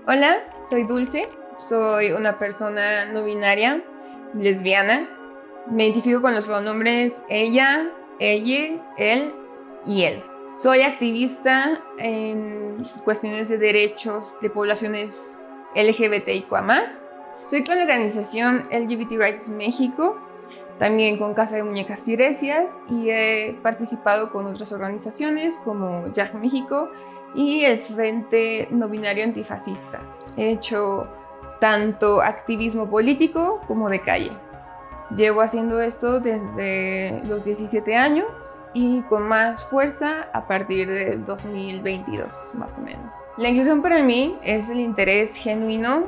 Hola, soy Dulce, soy una persona no binaria, lesbiana. Me identifico con los pronombres ella, ella, él y él. Soy activista en cuestiones de derechos de poblaciones LGBTIQA+. Soy con la organización LGBT Rights México, también con Casa de Muñecas Tiresias, y he participado con otras organizaciones como YAG México y el Frente No Binario Antifascista. He hecho tanto activismo político como de calle. Llevo haciendo esto desde los 17 años y con más fuerza a partir de 2022, más o menos. La inclusión para mí es el interés genuino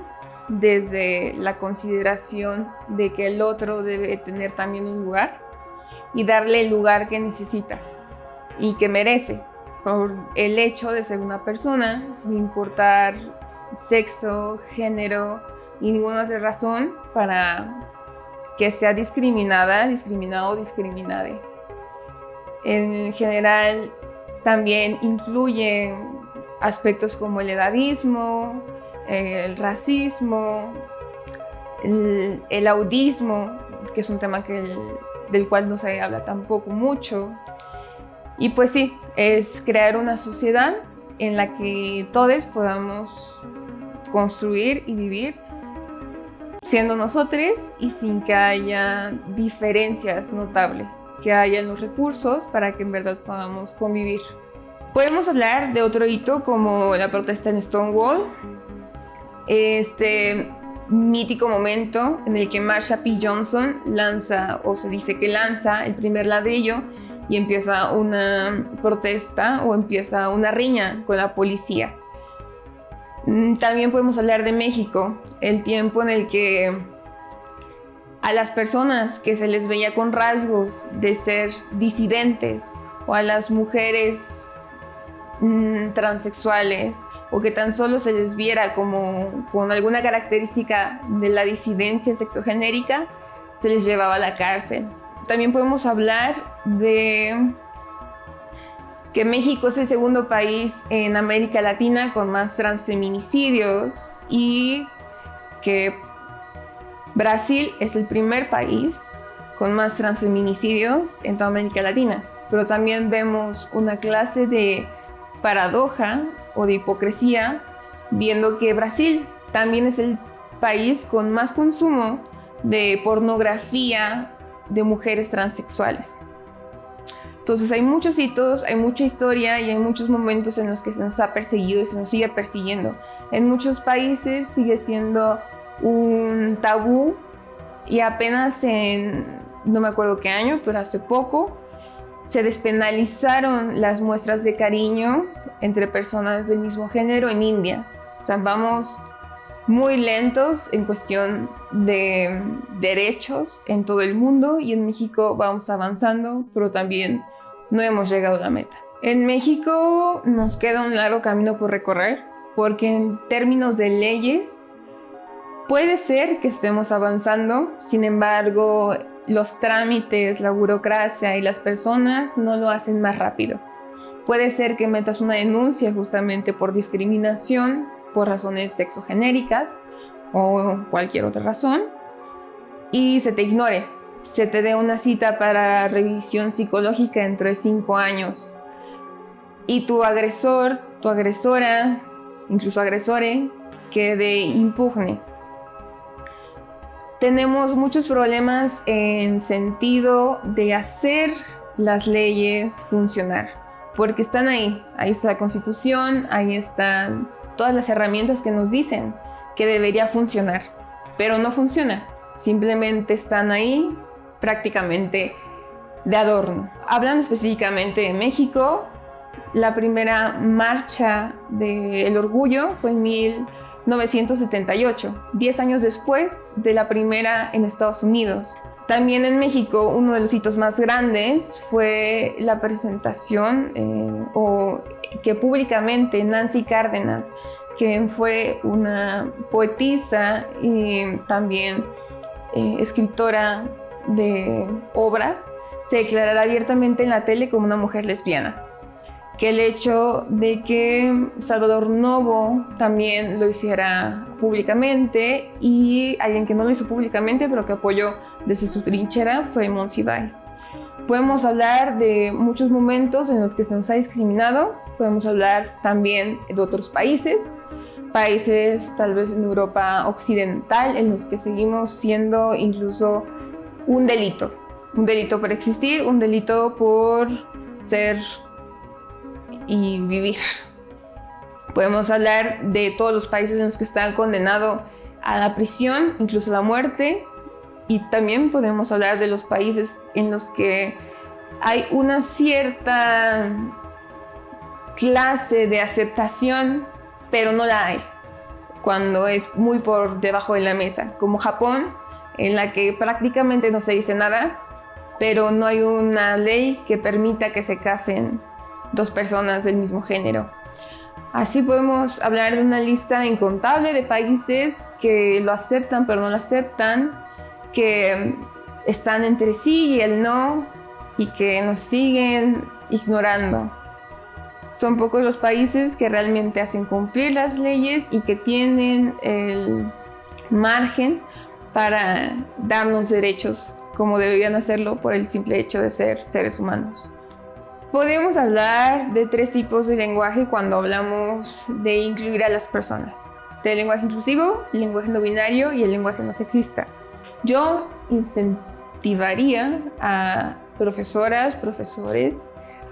desde la consideración de que el otro debe tener también un lugar y darle el lugar que necesita y que merece por el hecho de ser una persona, sin importar sexo, género y ninguna otra razón para que sea discriminada, discriminado o discriminade. En general también incluye aspectos como el edadismo, el racismo, el audismo, que es un tema del cual no se habla tampoco mucho. Y pues sí, es crear una sociedad en la que todos podamos construir y vivir siendo nosotros y sin que haya diferencias notables, que haya los recursos para que en verdad podamos convivir. Podemos hablar de otro hito como la protesta en Stonewall, este mítico momento en el que Marsha P. Johnson lanza, o se dice que lanza, el primer ladrillo y empieza una protesta o empieza una riña con la policía. También podemos hablar de México, el tiempo en el que a las personas que se les veía con rasgos de ser disidentes o a las mujeres transexuales o que tan solo se les viera como con alguna característica de la disidencia sexogenérica, se les llevaba a la cárcel. También podemos hablar de que México es el segundo país en América Latina con más transfeminicidios y que Brasil es el primer país con más transfeminicidios en toda América Latina. Pero también vemos una clase de paradoja o de hipocresía viendo que Brasil también es el país con más consumo de pornografía de mujeres transexuales. Entonces hay muchos hitos, hay mucha historia y hay muchos momentos en los que se nos ha perseguido y se nos sigue persiguiendo. En muchos países sigue siendo un tabú y apenas no me acuerdo qué año, pero hace poco, se despenalizaron las muestras de cariño entre personas del mismo género en India. O sea, vamos muy lentos en cuestión de derechos en todo el mundo y en México vamos avanzando, pero también no hemos llegado a la meta. En México nos queda un largo camino por recorrer, porque en términos de leyes puede ser que estemos avanzando, sin embargo, los trámites, la burocracia y las personas no lo hacen más rápido. Puede ser que metas una denuncia justamente por discriminación, por razones sexogenéricas o cualquier otra razón, y se te ignore. Se te dé una cita para revisión psicológica dentro de 5 años. Y tu agresor, tu agresora, incluso agresore, quede impugne. Tenemos muchos problemas en sentido de hacer las leyes funcionar, porque están ahí. Ahí está la Constitución, ahí están todas las herramientas que nos dicen que debería funcionar, pero no funciona. Simplemente están ahí prácticamente de adorno. Hablando específicamente de México, la primera marcha del orgullo fue en 1978, 10 años después de la primera en Estados Unidos. También en México, uno de los hitos más grandes fue la presentación o que públicamente Nancy Cárdenas, quien fue una poetisa y también escritora de obras, se declarará abiertamente en la tele como una mujer lesbiana. que el hecho de que Salvador Novo también lo hiciera públicamente, y alguien que no lo hizo públicamente pero que apoyó desde su trinchera fue Monsiváis. Podemos hablar de muchos momentos en los que se nos ha discriminado, podemos hablar también de otros países tal vez en Europa occidental, en los que seguimos siendo incluso un delito por existir, un delito por ser y vivir. Podemos hablar de todos los países en los que están condenados a la prisión, incluso a la muerte, y también podemos hablar de los países en los que hay una cierta clase de aceptación, pero no la hay, cuando es muy por debajo de la mesa, como Japón, en la que prácticamente no se dice nada, pero no hay una ley que permita que se casen dos personas del mismo género. Así podemos hablar de una lista incontable de países que lo aceptan pero no lo aceptan, que están entre sí y el no, y que nos siguen ignorando. Son pocos los países que realmente hacen cumplir las leyes y que tienen el margen para darnos derechos como deberían hacerlo por el simple hecho de ser seres humanos. Podemos hablar de 3 tipos de lenguaje cuando hablamos de incluir a las personas: del lenguaje inclusivo, el lenguaje no binario y el lenguaje no sexista. Yo incentivaría a profesoras, profesores,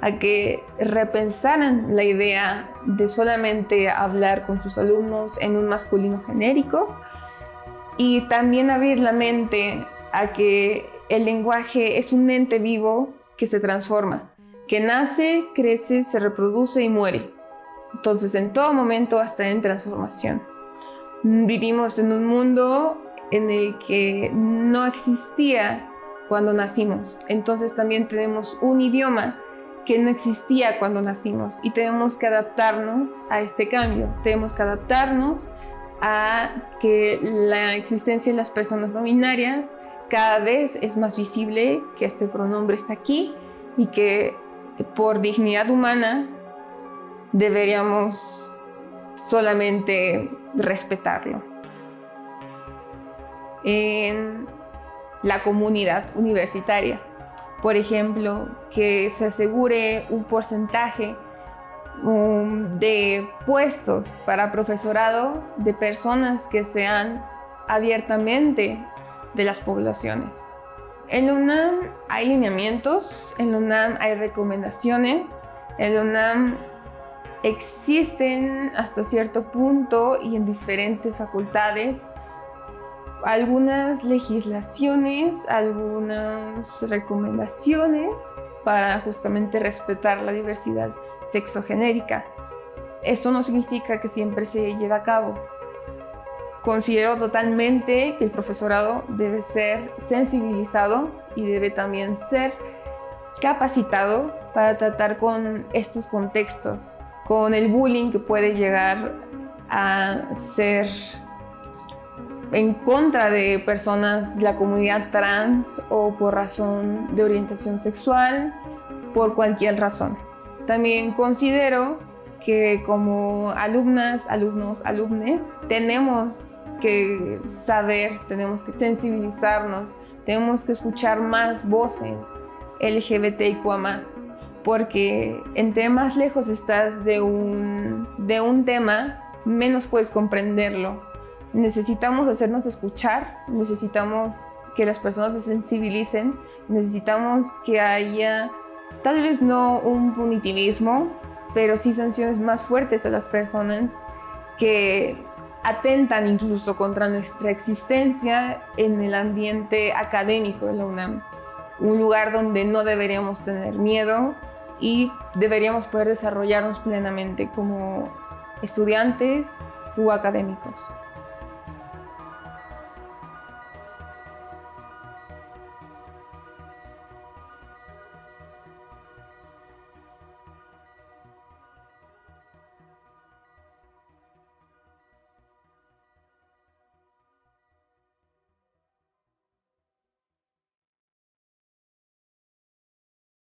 a que repensaran la idea de solamente hablar con sus alumnos en un masculino genérico, y también abrir la mente a que el lenguaje es un ente vivo que se transforma, que nace, crece, se reproduce y muere. Entonces, en todo momento está en transformación. Vivimos en un mundo en el que no existía cuando nacimos. Entonces también tenemos un idioma que no existía cuando nacimos, y tenemos que adaptarnos a este cambio. Tenemos que adaptarnos a que la existencia de las personas no binarias cada vez es más visible, que este pronombre está aquí y que por dignidad humana deberíamos solamente respetarlo. En la comunidad universitaria, por ejemplo, que se asegure un porcentaje de puestos para profesorado de personas que sean abiertamente de las poblaciones. En la UNAM hay lineamientos, en la UNAM hay recomendaciones, en la UNAM existen hasta cierto punto y en diferentes facultades algunas legislaciones, algunas recomendaciones para justamente respetar la diversidad sexogenérica. Esto no significa que siempre se lleve a cabo. Considero totalmente que el profesorado debe ser sensibilizado y debe también ser capacitado para tratar con estos contextos, con el bullying que puede llegar a ser en contra de personas de la comunidad trans o por razón de orientación sexual, por cualquier razón. También considero que como alumnas, alumnos, alumnes, tenemos que saber, tenemos que sensibilizarnos, tenemos que escuchar más voces LGBTIQA+, porque entre más lejos estás de un tema, menos puedes comprenderlo. Necesitamos hacernos escuchar, necesitamos que las personas se sensibilicen, necesitamos que haya, tal vez no un punitivismo, pero sí sanciones más fuertes a las personas que atentan incluso contra nuestra existencia en el ambiente académico de la UNAM. Un lugar donde no deberíamos tener miedo y deberíamos poder desarrollarnos plenamente como estudiantes u académicos.